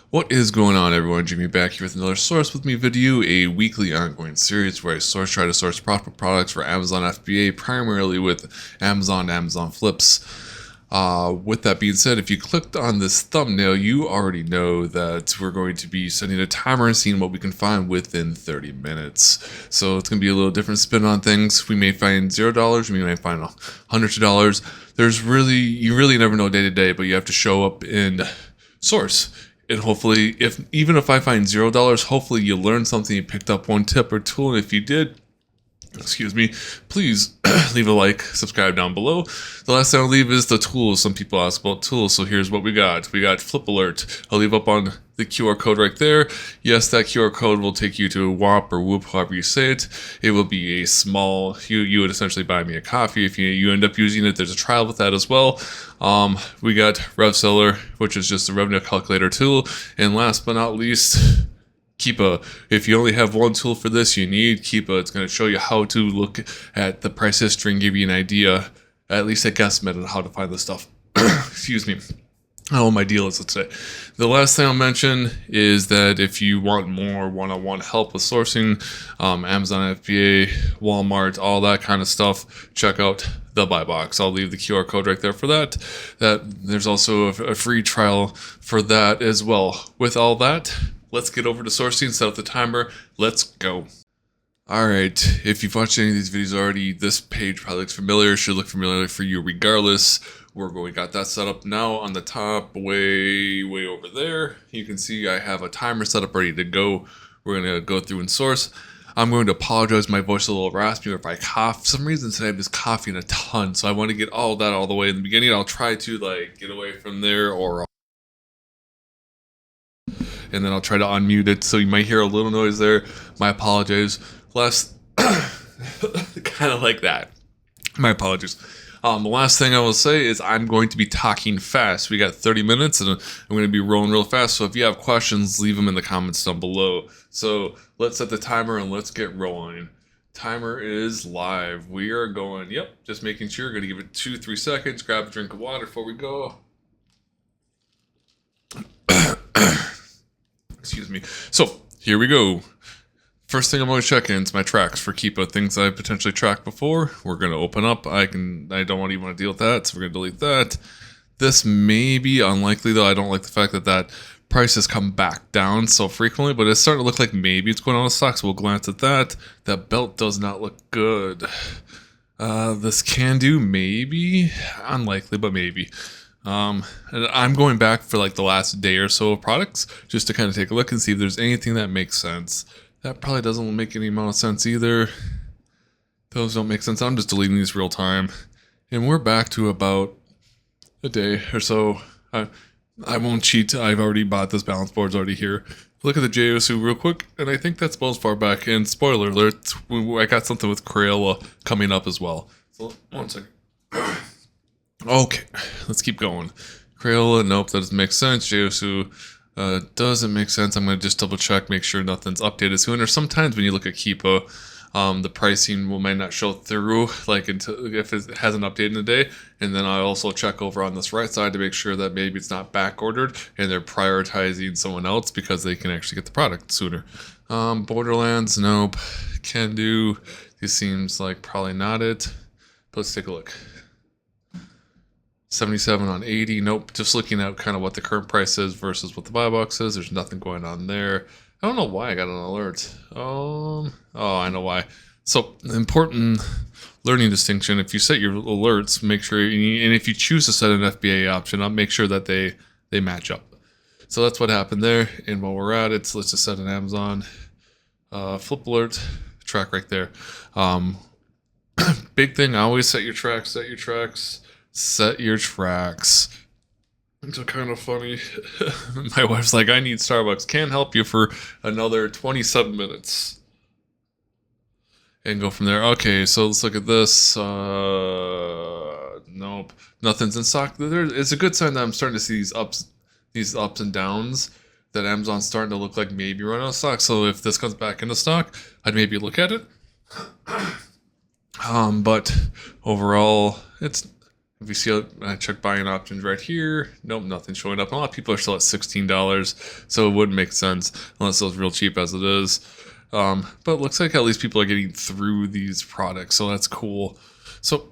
What is going on, everyone? Jimmy back here with another Source With Me video, a weekly ongoing series where I try to source profitable products for Amazon FBA, primarily with Amazon Flips. With that being said, if you clicked on this thumbnail, you already know that we're going to be setting a timer and seeing what we can find within 30 minutes. So it's going to be a little different spin on things. We may find $0, we may find hundreds of dollars. You really never know day to day, but you have to show up in source. And hopefully, even if I find $0, hopefully you learned something, you picked up one tip or tool, and if you did, please leave a like, subscribe down below. The last thing I'll leave is the tools. Some people ask about tools, so here's what we got. We got FlipAlert. I'll leave up on the QR code right there. Yes, that QR code will take you to WAP or Whoop, however you say it. It will be a small, you would essentially buy me a coffee if you end up using it. There's a trial with that as well. We got RevSeller, which is just a revenue calculator tool. And last but not least, Keepa. If you only have one tool for this, you need Keepa. It's going to show you how to look at the price history and give you an idea, at least a guesstimate on how to find this stuff. Excuse me. Oh, my deal is, let's say. The last thing I'll mention is that if you want more one-on-one help with sourcing, Amazon FBA, Walmart, all that kind of stuff, check out the buy box. I'll leave the QR code right there for that. There's also a free trial for that as well. With all that, let's get over to sourcing, set up the timer. Let's go. Alright, if you've watched any of these videos already, this page probably looks familiar, should look familiar for you regardless. We got that set up now on the top, way over there. You can see I have a timer set up ready to go. We're going to go through and source. I'm going to apologize, my voice is a little raspy if I cough. For some reason today I'm just coughing a ton, so I want to get all that all the way in the beginning. I'll try to get away from there, and then I'll try to unmute it, so you might hear a little noise there. My apologies. Kind of like that. My apologies. The last thing I will say is I'm going to be talking fast. We got 30 minutes, and I'm going to be rolling real fast, so if you have questions, leave them in the comments down below. So let's set the timer, and let's get rolling. Timer is live. We are going, just making sure. Going to give it 2-3 seconds. Grab a drink of water before we go. Excuse me. So here we go. First thing I'm going to check in is my tracks for Keepa, things I've potentially tracked before. We're going to open up. I don't even want to deal with that, so we're going to delete that. This may be unlikely, though. I don't like the fact that that price has come back down so frequently, but it's starting to look like maybe it's going on the stock, so we'll glance at that. That belt does not look good. This can do, maybe. Unlikely, but maybe. And I'm going back for the last day or so of products just to kind of take a look and see if there's anything that makes sense. That probably doesn't make any amount of sense either. Those don't make sense. I'm just deleting these real time. And we're back to about a day or so. I won't cheat. I've already bought this balance board. It's already here. Look at the JOSU real quick. And I think that's about as far back. And spoiler alert, I got something with Crayola coming up as well. So 1 second. Okay, let's keep going. Crayola, nope, that doesn't make sense. JOSU doesn't make sense. I'm going to just double check, make sure nothing's updated sooner. Sometimes when you look at Keepa, the pricing might not show through until if it hasn't updated in a day. And then I also check over on this right side to make sure that maybe it's not back ordered and they're prioritizing someone else because they can actually get the product sooner. Borderlands, nope. Can do. This seems like probably not it. But let's take a look. 77 on 80. Nope. Just looking at kind of what the current price is versus what the buy box is. There's nothing going on there. I don't know why I got an alert. Oh, I know why. So, important learning distinction. If you set your alerts, make sure, and if you choose to set an FBA option, I'll make sure that they match up. So that's what happened there. And while we're at it, let's just set an Amazon FlipAlert track right there. Big thing, always set your tracks. Set your tracks. It's kind of funny. My wife's like, I need Starbucks. Can't help you for another 27 minutes. And go from there. Okay, so let's look at this. Nope. Nothing's in stock. It's a good sign that I'm starting to see these ups and downs. That Amazon's starting to look like maybe run out of stock. So if this comes back into stock, I'd maybe look at it. But overall, it's If you see, I check buying options right here. Nope, nothing's showing up. A lot of people are still at $16, so it wouldn't make sense unless it was real cheap as it is. But it looks like at least people are getting through these products, so that's cool. So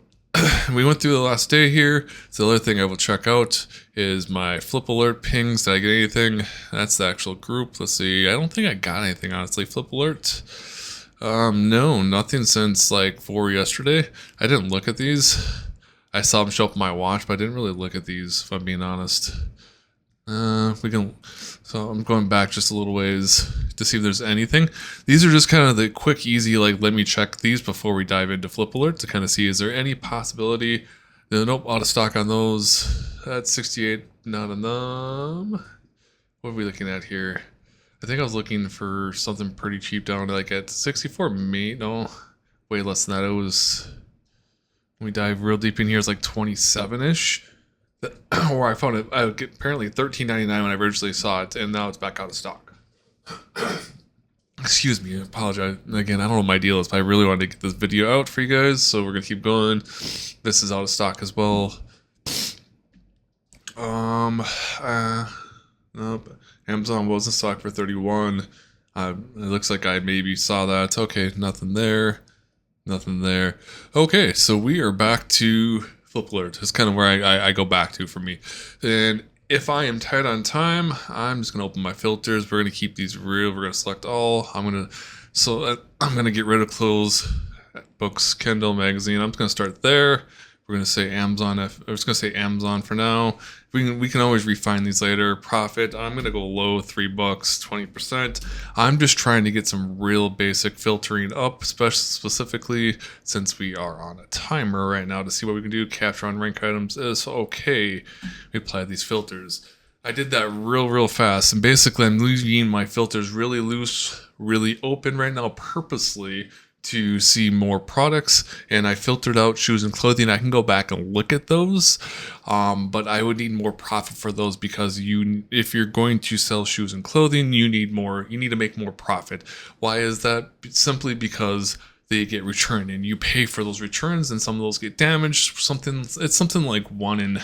we went through the last day here. So the other thing I will check out is my FlipAlert pings. Did I get anything? That's the actual group. Let's see. I don't think I got anything, honestly. FlipAlert. No, nothing since like 4 yesterday. I didn't look at these. I saw them show up on my watch, but I didn't really look at these, if I'm being honest. So I'm going back just a little ways to see if there's anything. These are just kind of the quick, easy, like, let me check these before we dive into FlipAlert to kind of see, is there any possibility? Nope, out of stock on those. That's 68, not on them. What are we looking at here? I think I was looking for something pretty cheap down like at 64, no, way less than that. It was, when we dive real deep in here, it's like 27-ish. Or I found it, apparently $13.99 when I originally saw it, and now it's back out of stock. Excuse me, I apologize. Again, I don't know what my deal is, but I really wanted to get this video out for you guys, so we're going to keep going. This is out of stock as well. Nope. Amazon was in stock for 31. It looks like I maybe saw that. Okay, nothing there. Nothing there. Okay, so we are back to FlipAlert. It's kind of where I go back to for me. And if I am tight on time, I'm just going to open my filters. We're going to keep these real. We're going to select all. I'm going to get rid of clothes, books, Kindle, magazine. I'm just going to start there. We're going to say Amazon. I'm just going to say Amazon for now. We can always refine these later. Profit, I'm going to go low, $3, 20%. I'm just trying to get some real basic filtering up, specifically since we are on a timer right now to see what we can do. Capture on rank items is okay. We apply these filters. I did that real fast, and basically I'm leaving my filters really loose, really open right now purposely to see more products, and I filtered out shoes and clothing. I can go back and look at those, but I would need more profit for those because if you're going to sell shoes and clothing, you need to make more profit. Why is that? Simply because they get returned and you pay for those returns, and some of those get damaged. It's something like 1 in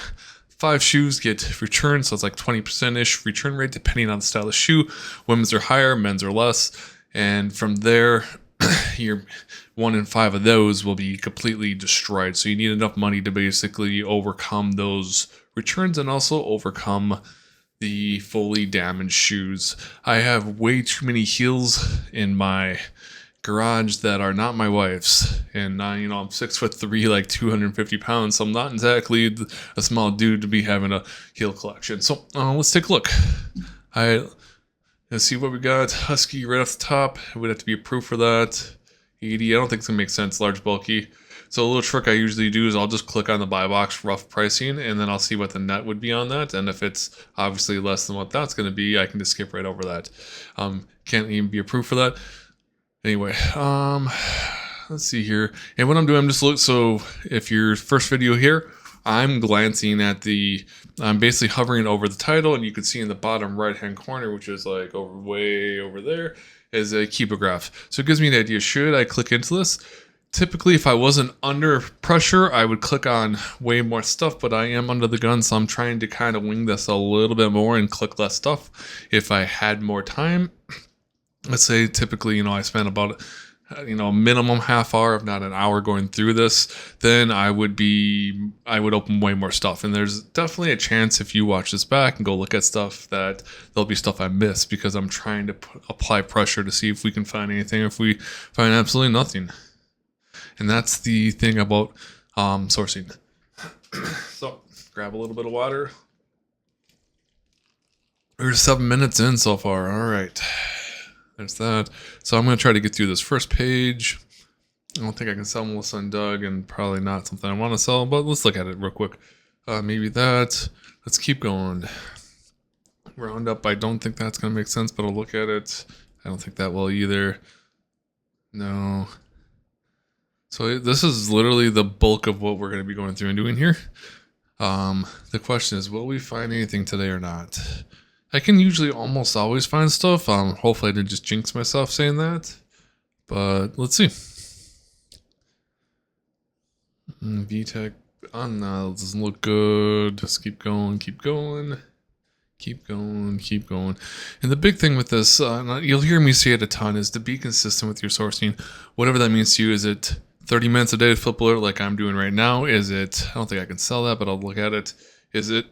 5 shoes get returned, so it's like 20%-ish return rate depending on the style of shoe. Women's are higher, men's are less, and from there your 1 in 5 of those will be completely destroyed. So you need enough money to basically overcome those returns and also overcome the fully damaged shoes. I have way too many heels in my garage that are not my wife's, and I'm 6'3", like 250 pounds, so I'm not exactly a small dude to be having a heel collection. So let's take a look. Let's see what we got. Husky right off the top. It would have to be approved for that. 80. I don't think it's going to make sense. Large, bulky. So a little trick I usually do is I'll just click on the buy box rough pricing, and then I'll see what the net would be on that. And if it's obviously less than what that's going to be, I can just skip right over that. Can't even be approved for that. Anyway, let's see here. And what I'm doing, I'm just so if your first video here, I'm glancing at I'm basically hovering over the title, and you can see in the bottom right hand corner, which is like way over there, is a Keepa graph. So it gives me an idea. Should I click into this? Typically, if I wasn't under pressure, I would click on way more stuff, but I am under the gun, so I'm trying to kind of wing this a little bit more and click less stuff. If I had more time, let's say typically, I spend about minimum half hour, if not an hour, going through this, then I would open way more stuff. And there's definitely a chance if you watch this back and go look at stuff that there'll be stuff I missed because I'm trying to apply pressure to see if we can find anything, if we find absolutely nothing. And that's the thing about sourcing. So grab a little bit of water. We're 7 minutes in so far. All right. There's that. So I'm going to try to get through this first page. I don't think I can sell Melissa and Doug, and probably not something I want to sell, but let's look at it real quick. Maybe that. Let's keep going. Roundup, I don't think that's going to make sense, but I'll look at it. I don't think that will either. No. So this is literally the bulk of what we're going to be going through and doing here. The question is, will we find anything today or not? I can usually almost always find stuff. Hopefully I didn't just jinx myself saying that. But let's see. VTech Oh no, it doesn't look good. Just keep going, keep going. Keep going, keep going. And the big thing with this, you'll hear me say it a ton, is to be consistent with your sourcing. Whatever that means to you. Is it 30 minutes a day to FlipAlert like I'm doing right now? Is it, I don't think I can sell that, but I'll look at it. Is it,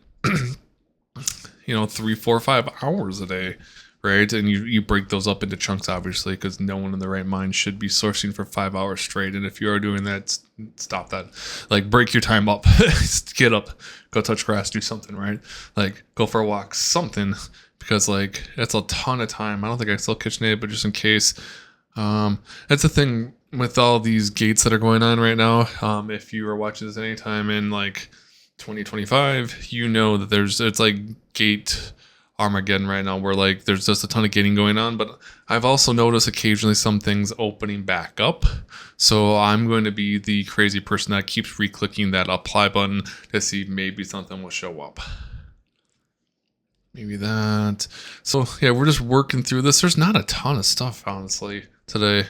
3, 4, 5 hours a day, right? And you break those up into chunks, obviously, because no one in the right mind should be sourcing for 5 hours straight. And if you are doing that, stop that. Like, break your time up. Get up, go touch grass, do something, right? Like, go for a walk, something, because like that's a ton of time. I don't think I sell KitchenAid, but just in case. That's the thing with all these gates that are going on right now. If you are watching this anytime in like 2025, you know that it's like gate Armageddon right now, where like there's just a ton of gating going on. But I've also noticed occasionally some things opening back up, so I'm going to be the crazy person that keeps re-clicking that apply button to see if maybe something will show up. Maybe that. So yeah, we're just working through this. There's not a ton of stuff, honestly, today.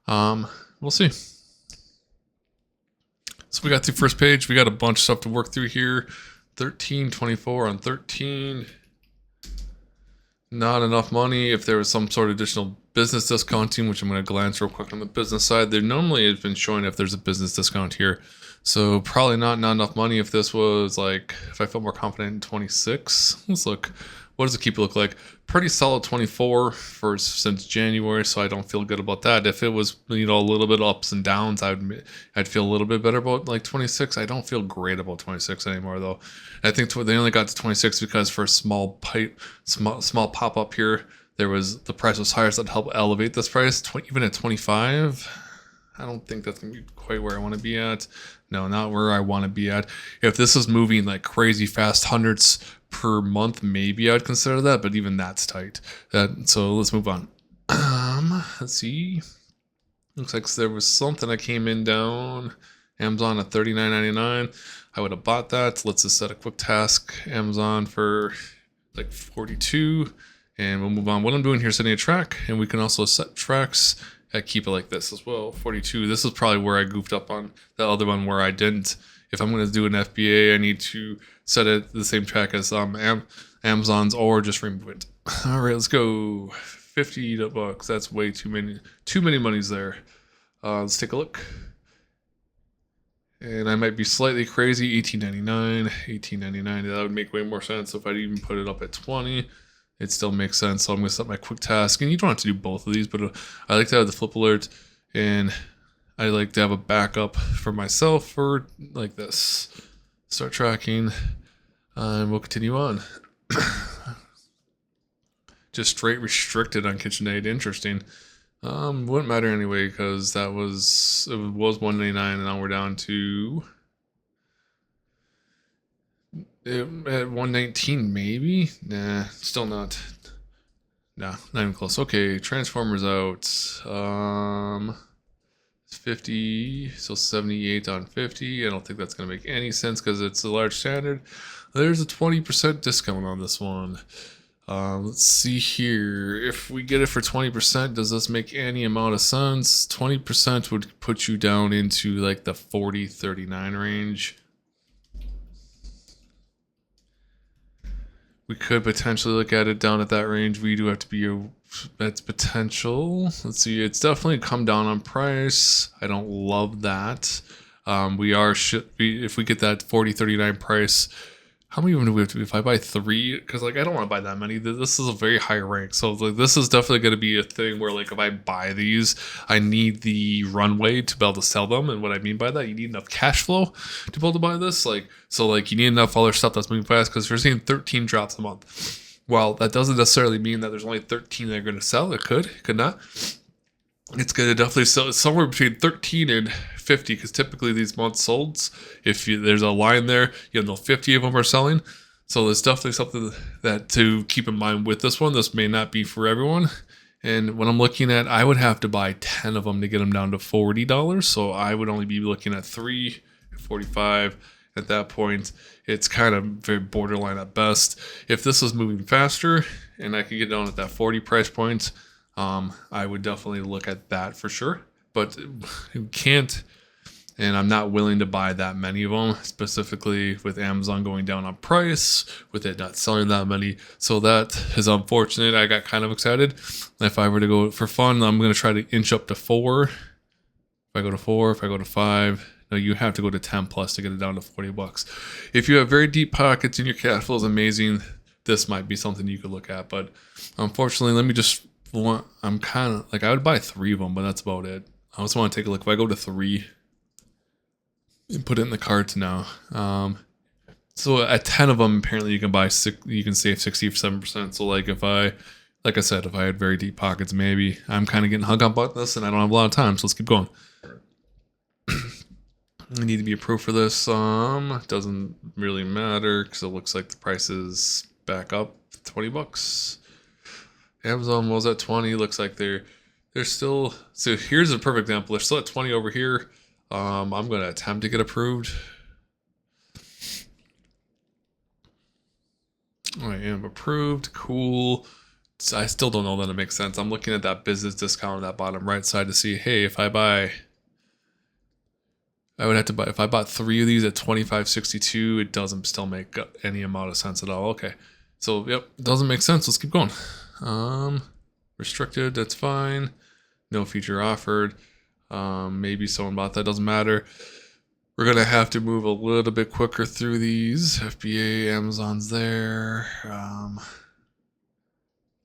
We'll see. So we got the first page. We got a bunch of stuff to work through here. 1324 on 13. Not enough money. If there was some sort of additional business discounting, which I'm going to glance real quick on the business side, there normally has been showing if there's a business discount here. So probably not enough money. If this was like, if I felt more confident in 26, let's look. What does the Keepa look like? Pretty solid 24 since January, so I don't feel good about that. If it was, a little bit ups and downs, I'd feel a little bit better about like 26. I don't feel great about 26 anymore though. I think they only got to 26 because for a small pop up here, the price was higher, so that helped elevate this price. Even at 25, I don't think that's gonna be quite where I want to be at. No, not where I want to be at. If this is moving like crazy fast, hundreds per month, maybe I'd consider that, but even that's tight. So let's move on. Let's see. Looks like there was something that came in down. Amazon at $39.99. I would have bought that. Let's just set a quick task. Amazon for like 42, and we'll move on. What I'm doing here is setting a track, and we can also set tracks. I keep it like this as well. 42. This is probably where I goofed up on the other one where I didn't. If I'm going to do an FBA, I need to set it the same track as Amazon's, or just remove it. All right, let's go. $50. That's way too many. Too many monies there. Let's take a look. And I might be slightly crazy. $18.99. $18.99. That would make way more sense if I'd even put it up at 20. It still makes sense. So I'm going to set my quick task. And you don't have to do both of these, but I like to have the FlipAlert, and I like to have a backup for myself for like this. Start tracking, and we'll continue on. Just straight restricted on KitchenAid. Interesting. Wouldn't matter anyway, because it was $199, and now we're down to at $119 maybe. Nah, still not. Nah, not even close. Okay, Transformers out. 50, so 78 on 50. I don't think that's going to make any sense because it's a large standard. There's a 20% discount on this one. Let's see here. If we get it for 20%, does this make any amount of sense? 20% would put you down into like the 40-39 range. We could potentially look at it down at that range. We do have to be that's potential. Let's see. It's definitely come down on price. I don't love that. If we get that 40-39 price, how many do we have to be? If I buy 3, because like I don't want to buy that many. This is a very high rank, so like this is definitely going to be a thing where like if I buy these, I need the runway to be able to sell them. And what I mean by that, you need enough cash flow to be able to buy this. You need enough other stuff that's moving fast. Because if you're seeing 13 drops a month, well, that doesn't necessarily mean that there's only 13 that are going to sell. It could not. It's going to definitely sell somewhere between 13 and 50, because typically these months sold, there's a line there, 50 of them are selling. So there's definitely something that to keep in mind with this one. This may not be for everyone. And when I'm looking at, I would have to buy 10 of them to get them down to $40. So I would only be looking at 3, 45. At that point, it's kind of very borderline at best. If this is moving faster and I could get down at that 40 price point, I would definitely look at that for sure. But you can't And I'm not willing to buy that many of them, specifically with Amazon going down on price, with it not selling that many. So that is unfortunate. I got kind of excited. If I were to go for fun, I'm going to try to inch up to 4. If I go to 4, if I go to 5, no, you have to go to 10 plus to get it down to $40. If you have very deep pockets and your cash flow is amazing, this might be something you could look at. But unfortunately, I'm kind of like, I would buy 3 of them, but that's about it. I just want to take a look. If I go to 3 and put it in the carts now. So at 10 of them, apparently you can buy you can save 67%. So like I said, if I had very deep pockets, maybe I'm kind of getting hung up on this and I don't have a lot of time. So let's keep going. I need to be approved for this. Doesn't really matter because it looks like the price is back up $20. Amazon was at 20. Looks like they're still. So here's a perfect example. They're still at 20 over here. I'm going to attempt to get approved. I am approved. Cool. So I still don't know that it makes sense. I'm looking at that business discount on that bottom right side to see, hey, if I would have to buy, if I bought 3 of these at $25.62, it doesn't still make any amount of sense at all. Okay. So, yep, it doesn't make sense. Let's keep going. Restricted, that's fine. No feature offered. Maybe someone bought that, doesn't matter. We're going to have to move a little bit quicker through these. FBA, Amazon's there.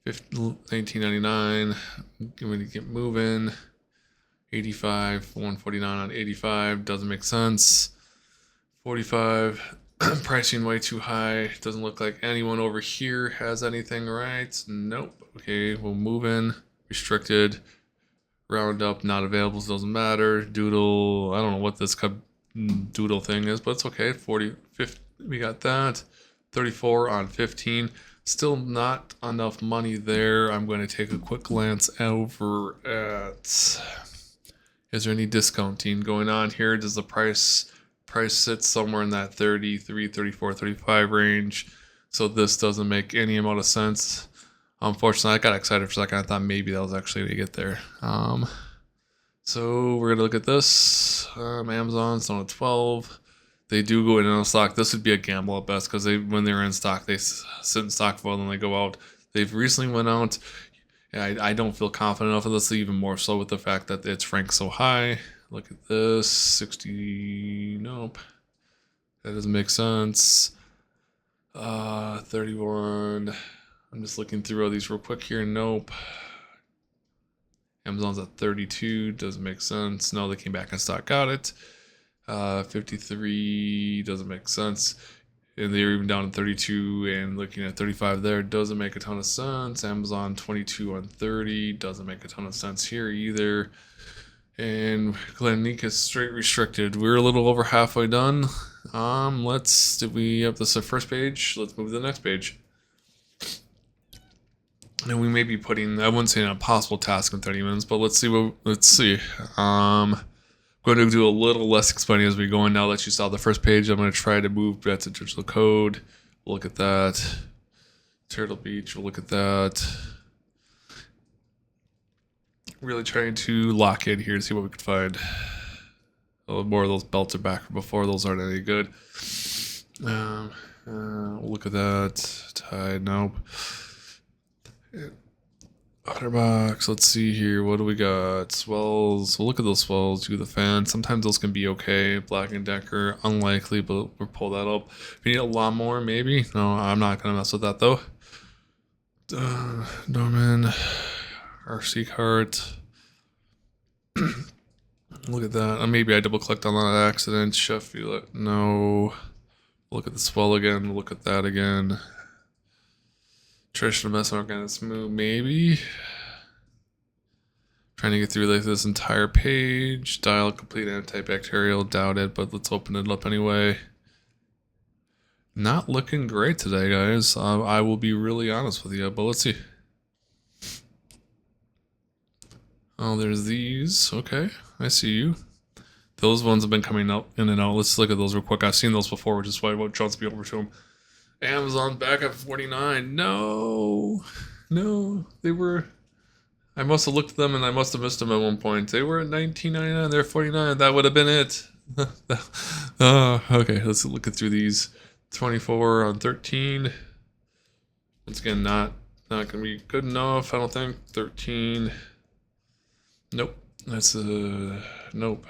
$19.99. I'm going to get moving. 85, 149 on 85. Doesn't make sense. 45. Pricing way too high. Doesn't look like anyone over here has anything right. Nope. Okay, we'll move in. Restricted. Roundup, not available, so doesn't matter. Doodle, I don't know what this doodle thing is, but it's okay. 40, 50, we got that. 34 on 15. Still not enough money there. I'm going to take a quick glance over at, is there any discounting going on here? Does the price sit somewhere in that 33, 34, 35 range? So this doesn't make any amount of sense. Unfortunately, I got excited for a second. I thought maybe that was actually going to get there. So we're going to look at this. Amazon's on a 12. They do go in and out of stock. This would be a gamble at best because when they're in stock, they sit in stock for a while and they go out. They've recently went out. I don't feel confident enough of this, even more so with the fact that it's ranked so high. Look at this. 60. Nope. That doesn't make sense. 31. I'm just looking through all these real quick here. Nope. Amazon's at 32. Doesn't make sense. No, they came back in stock. Got it. 53. Doesn't make sense. And they're even down to 32 and looking at 35 there. Doesn't make a ton of sense. Amazon 22 on 30. Doesn't make a ton of sense here either. And Gleneek is straight restricted. We're a little over halfway done. Did we have this the first page? Let's move to the next page. And we may be putting, I wouldn't say an impossible task in 30 minutes, but let's see. Going to do a little less explaining as we go in. Now that you saw the first page, I'm going to try to move back to digital code. We'll look at that. Turtle Beach, we'll look at that. Really trying to lock in here and see what we can find. A little more of those belts are back from before. Those aren't any good. We'll look at that. Tide, nope. Otterbox, let's see here. What do we got? Swells. We'll look at those swells. Do the fan. Sometimes those can be okay. Black & Decker, unlikely, but we'll pull that up. If you need a lot more, maybe. No, I'm not going to mess with that, though. Norman. RC cart. Look at that. Maybe I double-clicked on that accident. Sheffield. No. Look at the swell again. Look at that again. Traditional mess organic smooth, maybe. Trying to get through like this entire page. Dial complete antibacterial, doubt it, but let's open it up anyway. Not looking great today, guys. I will be really honest with you, but let's see. Oh, there's these. Okay, I see you. Those ones have been coming up in and out. Let's look at those real quick. I've seen those before, which is why I won't trust me over to them. Amazon back at 49. No, they were. I must have looked at them and I must have missed them at one point. They were at $19.99. They're $49. That would have been it. Okay, let's look through these. 24 on 13. Once again, not gonna be good enough, I don't think. 13. Nope. That's nope.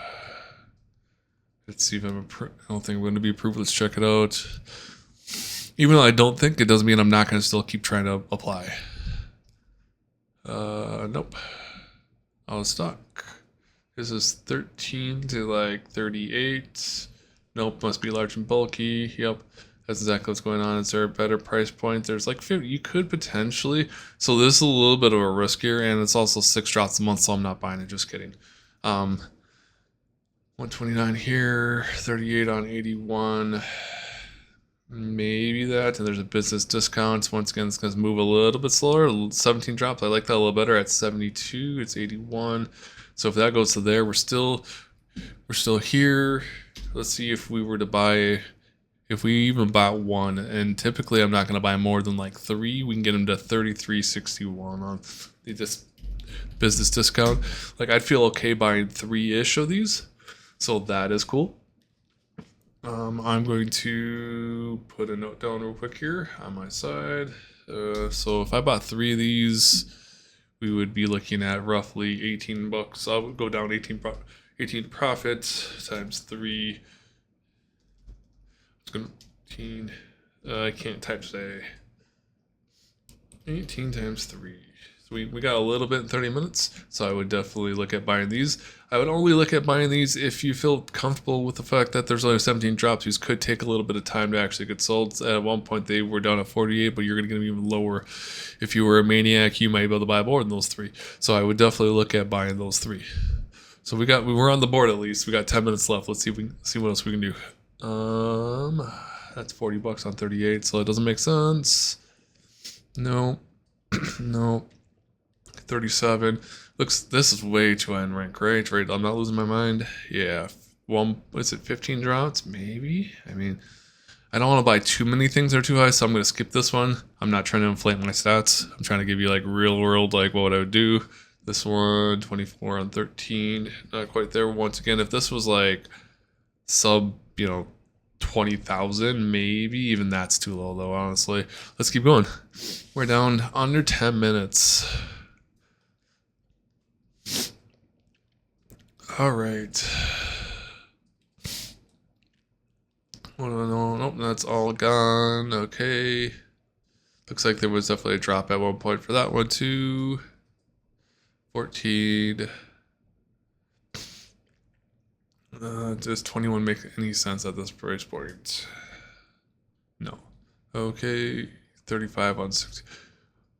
Let's see if I don't think I'm going to be approved. Let's check it out. Even though I don't think, it doesn't mean I'm not going to still keep trying to apply. Nope. Out of stock. This is 13 to like 38. Nope, must be large and bulky. Yep, that's exactly what's going on. Is there a better price point? There's like 50. You could potentially. So this is a little bit of a risk here, and it's also 6 drops a month, so I'm not buying it. Just kidding. 129 here, 38 on 81. Maybe that, and there's a business discount. Once again, it's going to move a little bit slower. 17 drops. I like that a little better. At 72, it's 81. So if that goes to there, we're still here. Let's see if we were to buy, if we even bought one, and typically I'm not going to buy more than like 3. We can get them to 33.61 on this business discount. Like I'd feel okay buying 3-ish of these, so that is cool. I'm going to put a note down real quick here on my side. So if I bought 3 of these, we would be looking at roughly 18 bucks. I would go down 18 profit times 3. It's gonna 18. I can't type today. 18 times 3. So we got a little bit in 30 minutes. So I would definitely look at buying these. I would only look at buying these if you feel comfortable with the fact that there's only 17 drops. These could take a little bit of time to actually get sold. At one point they were down at 48, but you're going to get them even lower. If you were a maniac, you might be able to buy more than those 3. So I would definitely look at buying those 3. So we were on the board at least. We got 10 minutes left. Let's see what else we can do. That's 40 bucks on 38, so it doesn't make sense. No. No. 37. This is way too high in rank, right? I'm not losing my mind. Yeah. Is it 15 drops? Maybe. I mean, I don't want to buy too many things that are too high, so I'm going to skip this one. I'm not trying to inflate my stats. I'm trying to give you like real world, like what I would do. This one, 24 on 13. Not quite there. Once again, if this was like sub, 20,000, maybe even that's too low though, honestly. Let's keep going. We're down under 10 minutes. All right. Oh, no, nope, that's all gone. Okay. Looks like there was definitely a drop at one point for that one too. 14. Does 21 make any sense at this price point? No. Okay. 35 on 60.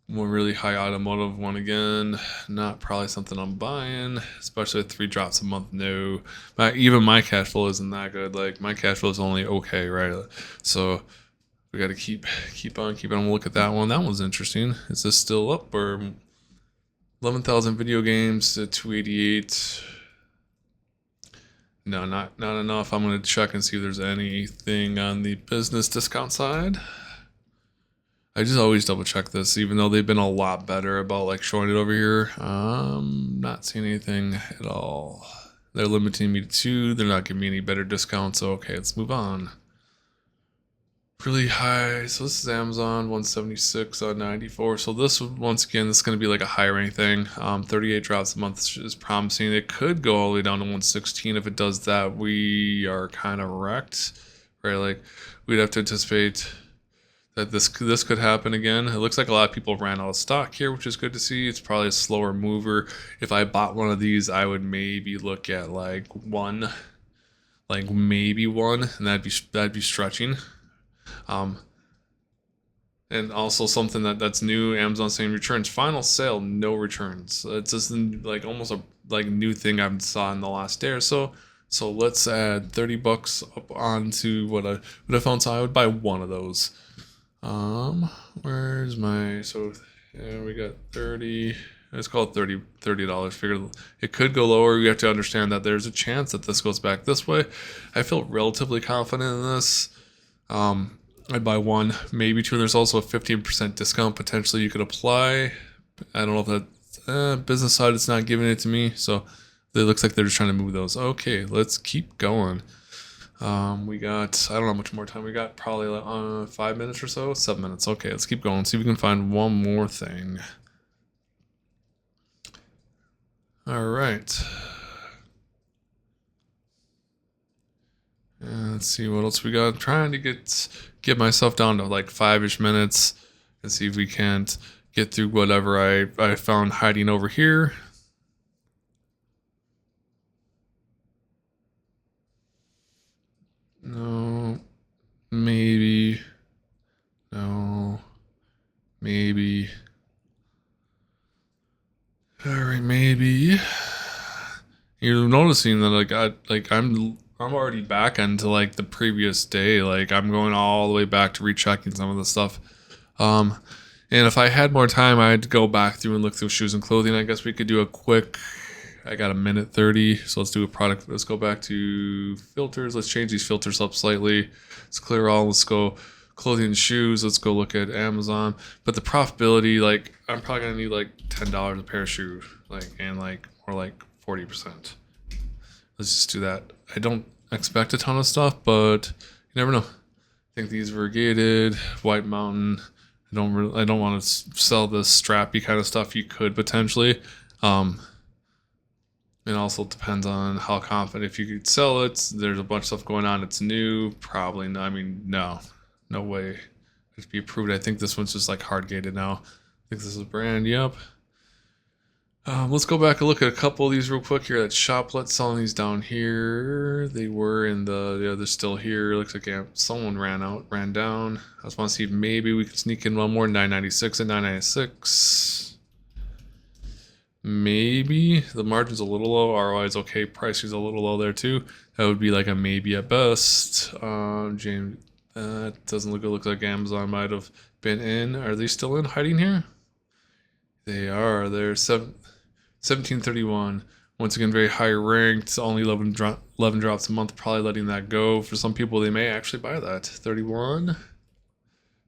One really high automotive one again. Not probably something I'm buying, especially at 3 drops a month. No, even my cash flow isn't that good. Like my cash flow is only okay, right? So we got to keep on. We'll look at that one. That one's interesting. Is this still up or 11,000 video games at 288? No, not enough. I'm gonna check and see if there's anything on the business discount side. I just always double check this, even though they've been a lot better about like showing it over here. Not seeing anything at all. They're limiting me to 2. They're not giving me any better discounts. So okay, let's move on. Really high. So this is Amazon 176 on 94. So this once again, this is going to be like a high rank thing. 38 drops a month is promising. It could go all the way down to 116. If it does that, we are kind of wrecked, right? Like we'd have to anticipate that this could happen again. It looks like a lot of people ran out of stock here, which is good to see. It's probably a slower mover. If I bought one of these, I would maybe look at like maybe one, and that'd be stretching. And also something that's new, Amazon saying returns final sale, no returns. It's just like almost a new thing I saw in the last day or so. So let's add 30 bucks up onto what I found. So I would buy one of those. Where's my, so yeah, we got 30, let's call it $30. Figure it could go lower. You have to understand that there's a chance that this goes back this way. I feel relatively confident in this. I'd buy one, maybe 2. And there's also a 15% discount potentially you could apply. I don't know if that business side is not giving it to me. So It looks like they're just trying to move those. Okay, let's keep going. We got, I don't know how much more time we got, probably 5 minutes or so, 7 minutes. Okay, let's keep going, see if we can find one more thing. All right. And let's see what else we got. I'm trying to get myself down to like 5-ish minutes and see if we can't get through whatever I found hiding over here. No, maybe. No, maybe. All right, maybe. You're noticing that I'm already back into like the previous day. Like I'm going all the way back to rechecking some of the stuff. And if I had more time, I'd go back through and look through shoes and clothing. I guess we could do a quick. I got a minute 30, so let's do a product. Let's go back to filters. Let's change these filters up slightly. Let's clear all. Let's go clothing and shoes. Let's go look at Amazon. But the profitability, like I'm probably gonna need like $10 a pair of shoes, and more like 40%. Let's just do that. I don't expect a ton of stuff, but you never know. I think these were gated, White Mountain. I don't want to sell this strappy kind of stuff. You could potentially. It also depends on how confident. If you could sell it, there's a bunch of stuff going on. It's new, probably. No, I mean, no way. It'd be approved. I think this one's just like hard gated now. I think this is a brand. Yep. Let's go back and look at a couple of these real quick here. That Shoplet selling these down here. They were in they're still here. Looks like someone ran down. I just want to see if maybe we could sneak in one more. 996 and 996. Maybe the margin's a little low. ROI is okay. Pricing's a little low there too. That would be like a maybe at best. James, that doesn't look good. Looks like Amazon might have been in. Are they still in hiding here? They are. They're 1731. Once again, very high ranked. Only 11 drops a month. Probably letting that go. For some people, they may actually buy that. 31,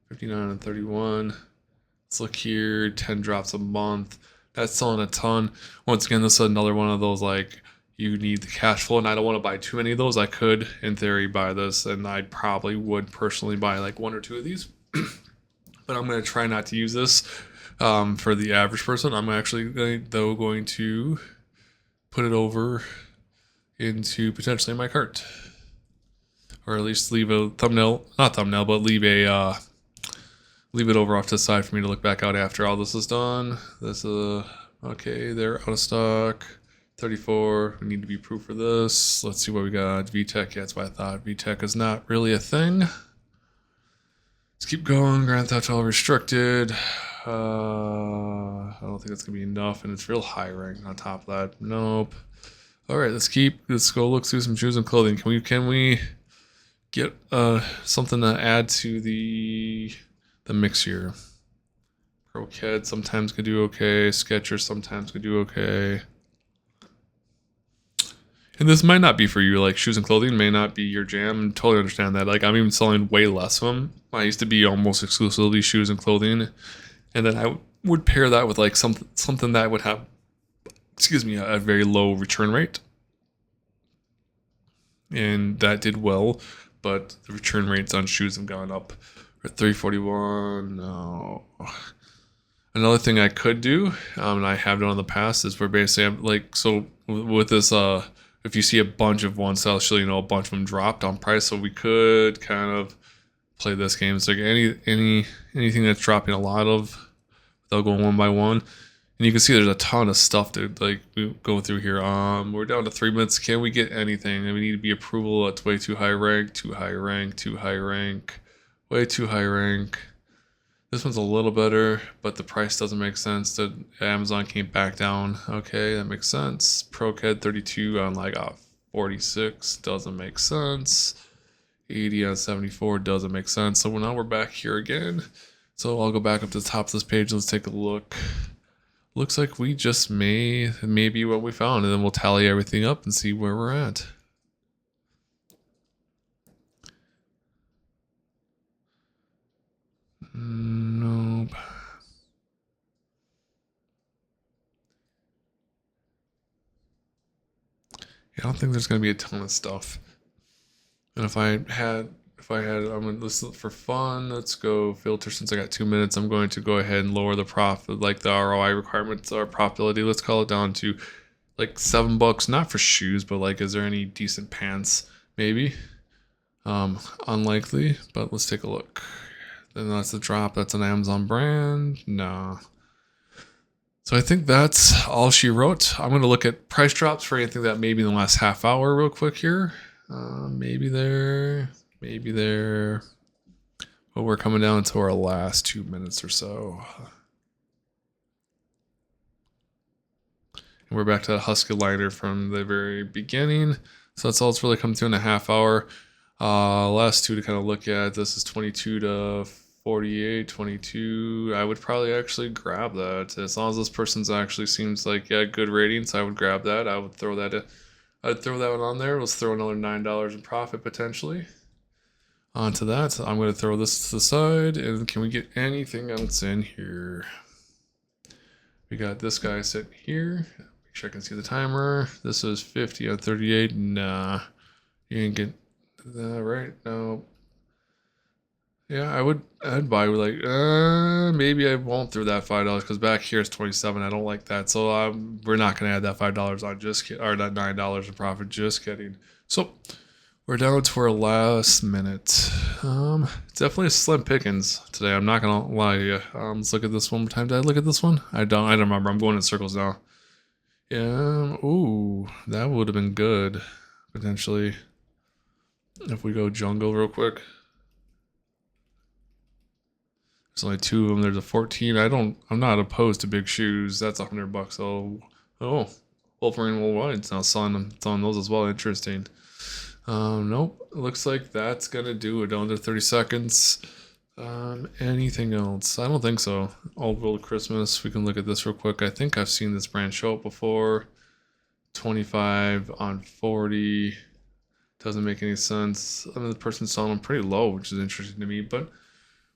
59, and 31. Let's look here. 10 drops a month. That's selling a ton. Once again, this is another one of those like you need the cash flow, and I don't want to buy too many of those. I could, in theory, buy this, and I probably would personally buy like 1 or 2 of these. But I'm going to try not to use this. For the average person, I'm actually going to put it over into potentially my cart, or at least leave a not thumbnail, but leave it over off to the side for me to look back out after all this is done. This okay. They're out of stock. 34. We need to be proof for this. Let's see what we got. VTech. Yeah, that's what I thought. VTech is not really a thing. Let's keep going. Grand Theft Auto restricted. I don't think that's gonna be enough, and it's real high ranked on top of that. Nope. All right, let's go look through some shoes and clothing. Can we get something to add to the mix here? Pro-Ked sometimes could do okay. Skechers sometimes could do okay. And this might not be for you. Like shoes and clothing may not be your jam. Totally understand that. Like I'm even selling way less of them. I used to be almost exclusively shoes and clothing. And then I would pair that with like something that would have, a very low return rate. And that did well, but the return rates on shoes have gone up. We're at 341. No. Another thing I could do, and I have done in the past, is where basically I'm like, so with this, if you see a bunch of ones, I'll show you a bunch of them dropped on price. So we could kind of play this game. It's like anything that's dropping a lot of, without going one by one. And you can see there's a ton of stuff to like go through here. We're down to 3 minutes. Can we get anything? And we need to be approval. It's way too high rank, too high rank, too high rank, way too high rank. This one's a little better, but the price doesn't make sense. The Amazon came back down. Okay, that makes sense. Pro-Ked 32 on like 46 doesn't make sense. 80 on 74 doesn't make sense. So now we're back here again. So I'll go back up to the top of this page. Let's take a look. Looks like we just may be what we found, and then we'll tally everything up and see where we're at. Nope. I don't think there's going to be a ton of stuff. And if I had, I'm going to listen for fun. Let's go filter. Since I got 2 minutes, I'm going to go ahead and lower the profit, like the ROI requirements or profitability. Let's call it down to like $7. Not for shoes, but like, is there any decent pants? Maybe. Unlikely, but let's take a look. Then that's the drop. That's an Amazon brand. No. So I think that's all she wrote. I'm going to look at price drops for anything that maybe in the last half hour real quick here. Maybe there. But we're coming down to our last 2 minutes or so. And we're back to that Husky liner from the very beginning. So that's all it's really come to in a half hour. Last two to kind of look at. This is 22 to 48, 22. I would probably actually grab that. As long as this person's actually seems like, yeah, good ratings, I would grab that. I would throw that in. I'd throw that one on there. Let's throw another $9 in profit potentially onto that. I'm going to throw this to the side. And can we get anything else in here? We got this guy sitting here. Make sure I can see the timer. This is 50 on 38. Nah, you didn't get that right. No. Yeah, I'd buy like maybe I won't throw that $5 because back here it's 27. I don't like that, so we're not gonna add that $5 on. Just kidding, or that $9 in profit. Just kidding. So we're down to our last minute. It's definitely a slim pickings today. I'm not gonna lie to you. Let's look at this one more time. Did I look at this one? I don't remember. I'm going in circles now. Yeah. Ooh, that would have been good potentially if we go jungle real quick. There's only two of them. There's a 14. I'm not opposed to big shoes. That's $100. Oh, Wolverine Worldwide's now selling those as well. Interesting. Nope. It looks like that's gonna do it. Under 30 seconds. Anything else? I don't think so. Old World Christmas. We can look at this real quick. I think I've seen this brand show up before. 25 on 40. Doesn't make any sense. I mean, the person's selling them pretty low, which is interesting to me, but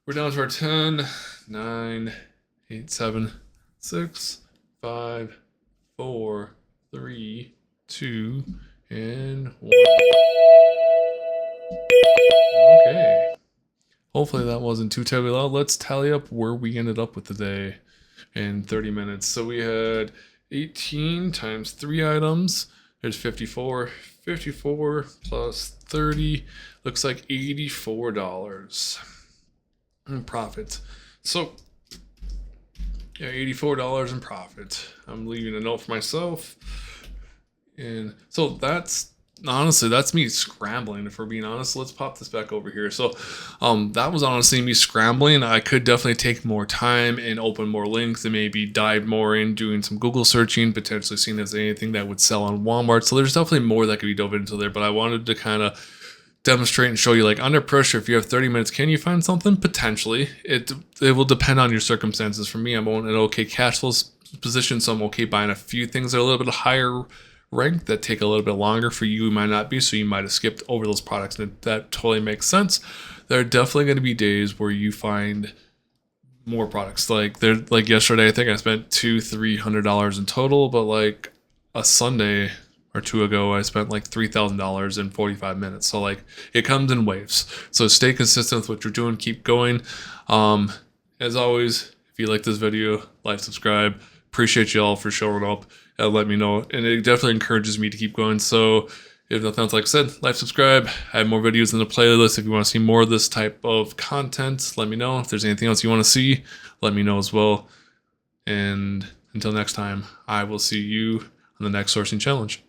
we're down to our 10, 9, 8, 7, 6, 5, 4, 3, 2, and 1. Okay. Hopefully that wasn't too terribly loud. Let's tally up where we ended up with the day in 30 minutes. So we had 18 times 3 items. There's 54. 54 plus 30 looks like $84 in profit. So yeah, $84 in profit. I'm leaving a note for myself. And so that's honestly, that's me scrambling, if we're being honest. Let's pop this back over here. So that was honestly me scrambling. I could definitely take more time and open more links and maybe dive more in doing some Google searching, potentially seeing if there's anything that would sell on Walmart. So there's definitely more that could be dove into there, but I wanted to kind of demonstrate and show you, like, under pressure, if you have 30 minutes, can you find something? Potentially. It will depend on your circumstances. For me, I'm in an okay cash flow position, so I'm okay buying a few things that are a little bit higher rank that take a little bit longer. For you, might not be, so you might have skipped over those products, and that totally makes sense. There are definitely going to be days where you find more products. Like yesterday, I think I spent $200-300 in total, but like a Sunday or two ago, I spent like $3,000 in 45 minutes. So like it comes in waves. So stay consistent with what you're doing. Keep going. As always, if you like this video, like, subscribe. Appreciate you all for showing up. Let me know, and it definitely encourages me to keep going. So if nothing else, like I said, like, subscribe. I have more videos in the playlist. If you want to see more of this type of content, let me know. If there's anything else you want to see, let me know as well. And until next time, I will see you on the next sourcing challenge.